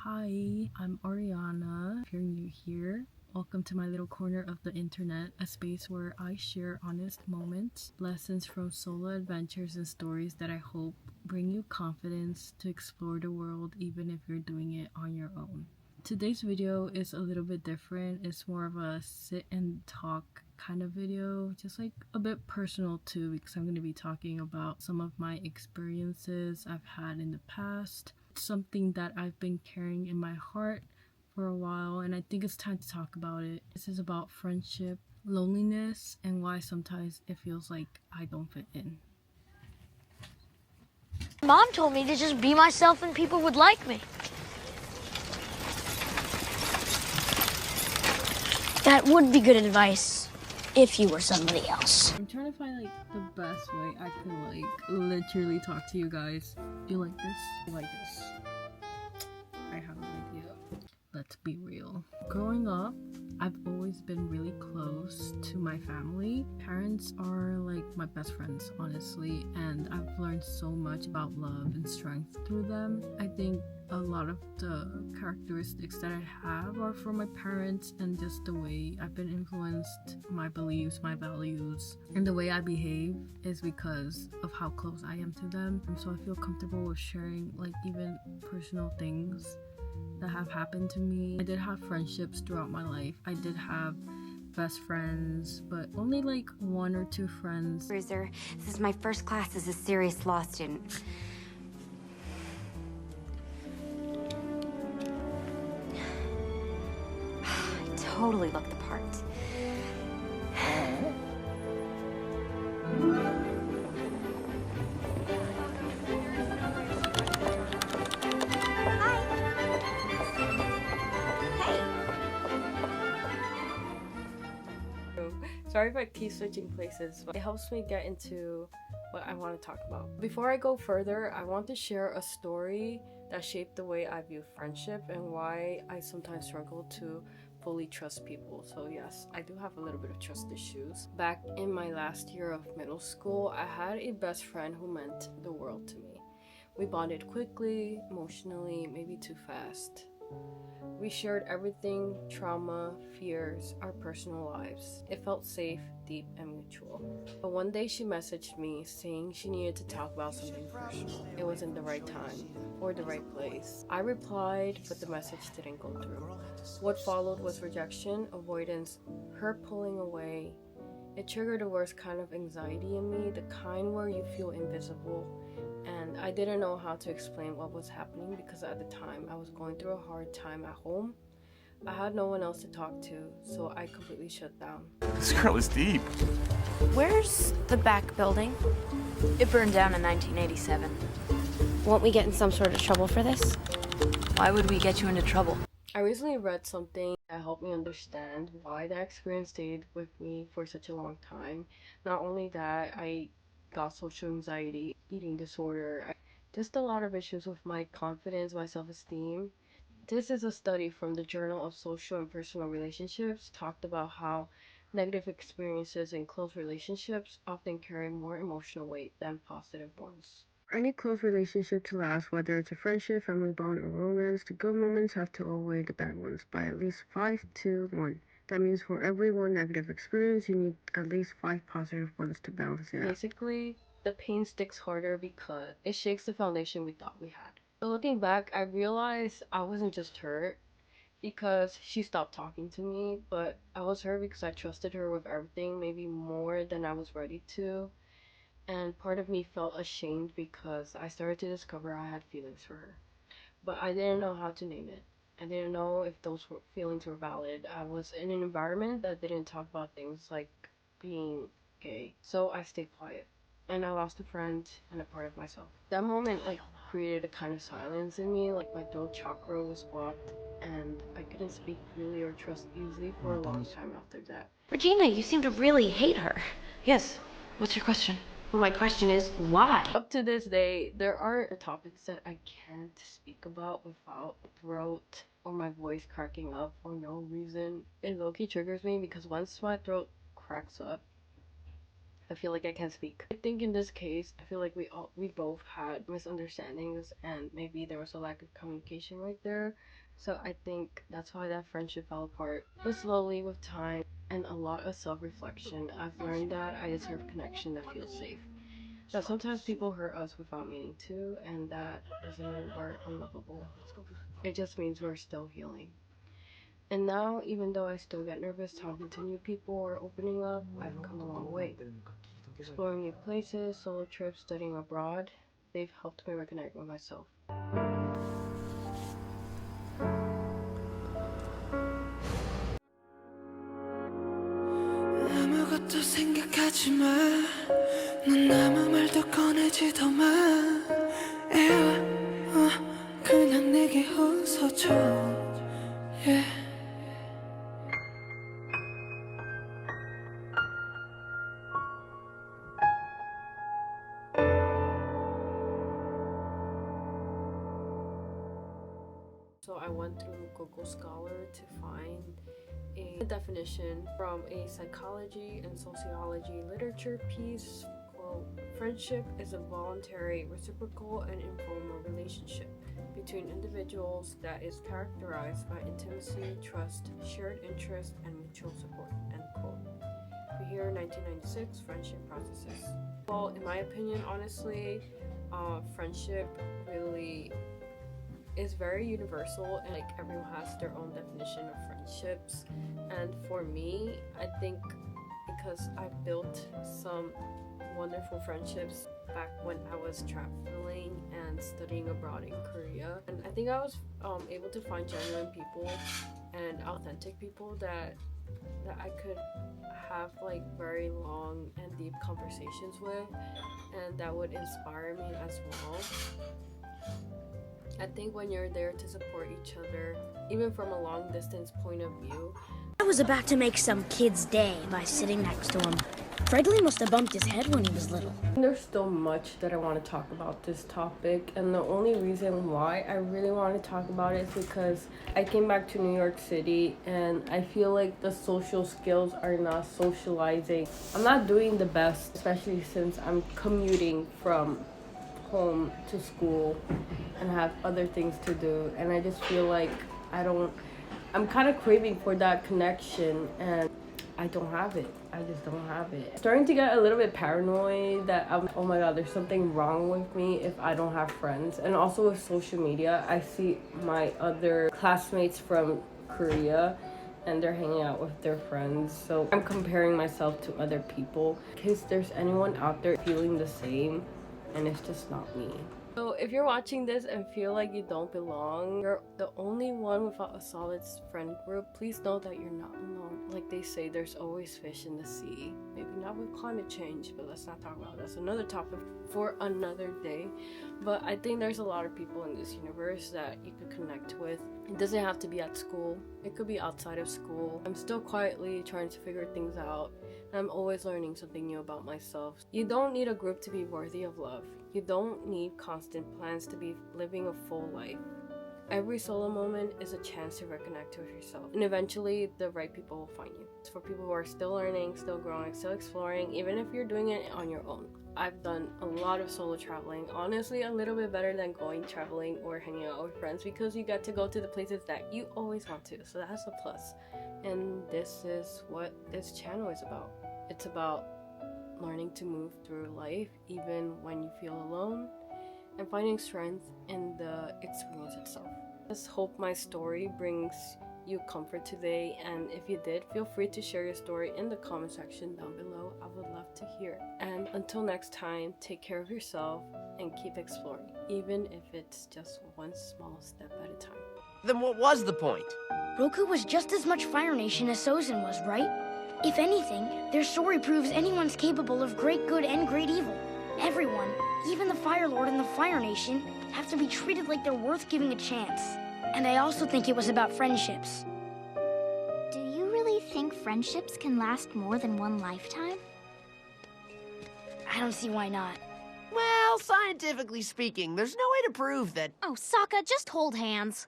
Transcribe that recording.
Hi, I'm Ariana. If you're new here, welcome to my little corner of the internet, a space where I share honest moments, lessons from solo adventures, and stories that I hope bring you confidence to explore the world even if you're doing it on your own. Today's video is a little bit different. It's more of a sit and talk kind of video, just like a bit personal too, because I'm going to be talking about some of my experiences I've had in the past. It's something that I've been carrying in my heart for a while, and I think it's time to talk about it. This is about friendship, loneliness, and why sometimes it feels like I don't fit in. Mom told me to just be myself and people would like me. That would be good advice if you were somebody else. I'm trying to find like the best way I can like literally talk to you guys. Do you like this? You like this? I have no idea. Let's be real. Growing up, I've always been really close to my family. Parents are like my best friends, honestly, and I've learned so much about love and strength through them. I think a lot of the characteristics that I have are from my parents, and just the way I've been influenced, my beliefs, my values, and the way I behave is because of how close I am to them. And so I feel comfortable with sharing like even personal things that have happened to me. I did have friendships throughout my life. I did have best friends, but only like one or two friends. Bruiser, this is my first class as a serious law student. I totally look the part. Sorry if I keep switching places, but it helps me get into what I want to talk about. Before I go further, I want to share a story that shaped the way I view friendship and why I sometimes struggle to fully trust people. So yes, I do have a little bit of trust issues. Back in my last year of middle school, I had a best friend who meant the world to me. We bonded quickly, emotionally, maybe too fast. We shared everything, trauma, fears, our personal lives. It felt safe, deep, and mutual. But one day she messaged me saying she needed to talk about something personal. It wasn't the right time or the right place. I replied, but the message didn't go through. What followed was rejection, avoidance, her pulling away. It triggered the worst kind of anxiety in me, the kind where you feel invisible. And I didn't know how to explain what was happening because at the time I was going through a hard time at home. I had no one else to talk to, so I completely shut down. This girl is deep. Where's the back building? It burned down in 1987. Won't we get in some sort of trouble for this? Why would we get you into trouble? I recently read something that helped me understand why that experience stayed with me for such a long time. Not only that, I got social anxiety, eating disorder, just a lot of issues with my confidence, my self-esteem. This is a study from the Journal of Social and Personal Relationships, talked about how negative experiences in close relationships often carry more emotional weight than positive ones. For any close relationship to last, whether it's a friendship, family bond, or romance, the good moments have to outweigh the bad ones by at least 5 to 1. That means for every one negative experience, you need at least 5 positive ones to balance it out. Basically, the pain sticks harder because it shakes the foundation we thought we had. So looking back, I realized I wasn't just hurt because she stopped talking to me, but I was hurt because I trusted her with everything, maybe more than I was ready to. And part of me felt ashamed because I started to discover I had feelings for her. But I didn't know how to name it. I didn't know if those feelings were valid. I was in an environment that didn't talk about things like being gay. So I stayed quiet. And I lost a friend and a part of myself. That moment like created a kind of silence in me, like my throat chakra was blocked and I couldn't speak freely or trust easily for a long time after that. Regina, you seem to really hate her. Yes. What's your question? Well, my question is, why? Up to this day, there are topics that I can't speak about without throat or my voice cracking up for no reason. It low-key triggers me because once my throat cracks up, I feel like I can't speak. I think in this case, I feel like we both had misunderstandings and maybe there was a lack of communication right there. So I think that's why that friendship fell apart. But slowly with time and a lot of self-reflection, I've learned that I deserve connection that feels safe. That sometimes people hurt us without meaning to, and that doesn't mean we're unlovable. It just means we're still healing. And now, even though I still get nervous talking to new people or opening up, I've come a long way. Exploring new places, solo trips, studying abroad, they've helped me reconnect with myself. 아무것도 생각하지 마. 넌 아무 말도 꺼내지도 마. 그냥 내게 웃어줘. Yeah. So I went through Google Scholar to find a definition from a psychology and sociology literature piece. Quote, friendship is a voluntary, reciprocal, and informal relationship between individuals that is characterized by intimacy, trust, shared interest, and mutual support. End quote. We hear 1996 friendship processes. Well, in my opinion, honestly, friendship really is very universal and like everyone has their own definition of friendships. And for me, I think because I built some wonderful friendships back when I was traveling and studying abroad in Korea, and I think I was able to find genuine people and authentic people that I could have like very long and deep conversations with, and that would inspire me as well. I think when you're there to support each other, even from a long distance point of view. I was about to make some kid's day by sitting next to him. Fregley must have bumped his head when he was little. There's still much that I want to talk about this topic, and the only reason why I really want to talk about it is because I came back to New York City and I feel like the social skills are not socializing. I'm not doing the best, especially since I'm commuting from home to school and have other things to do, and I just feel like I'm kind of craving for that connection and I don't have it. I just don't have it. Starting to get a little bit paranoid that oh my god, there's something wrong with me if I don't have friends. And also with social media, I see my other classmates from Korea and they're hanging out with their friends. So I'm comparing myself to other people. In case there's anyone out there feeling the same, and it's just not me. So if you're watching this and feel like you don't belong, you're the only one without a solid friend group, please know that you're not alone. Like they say, there's always fish in the sea. Maybe not with climate change, but let's not talk about it. That's another topic for another day. But I think there's a lot of people in this universe that you could connect with. It doesn't have to be at school. It could be outside of school. I'm still quietly trying to figure things out. I'm always learning something new about myself. You don't need a group to be worthy of love. You don't need constant plans to be living a full life. Every solo moment is a chance to reconnect with yourself. And eventually, the right people will find you. It's for people who are still learning, still growing, still exploring, even if you're doing it on your own. I've done a lot of solo traveling. Honestly, a little bit better than going traveling or hanging out with friends because you get to go to the places that you always want to. So that's a plus. And this is what this channel is about. It's about learning to move through life even when you feel alone and finding strength in the experience itself. I just hope my story brings you comfort today, and if you did, feel free to share your story in the comment section down below. I would love to hear. And until next time, take care of yourself and keep exploring, even if it's just one small step at a time. Then what was the point? Roku was just as much Fire Nation as Sozin was, right? If anything, their story proves anyone's capable of great good and great evil. Everyone, even the Fire Lord and the Fire Nation, have to be treated like they're worth giving a chance. And I also think it was about friendships. Do you really think friendships can last more than one lifetime? I don't see why not. Well, scientifically speaking, there's no way to prove that. Oh, Sokka, just hold hands.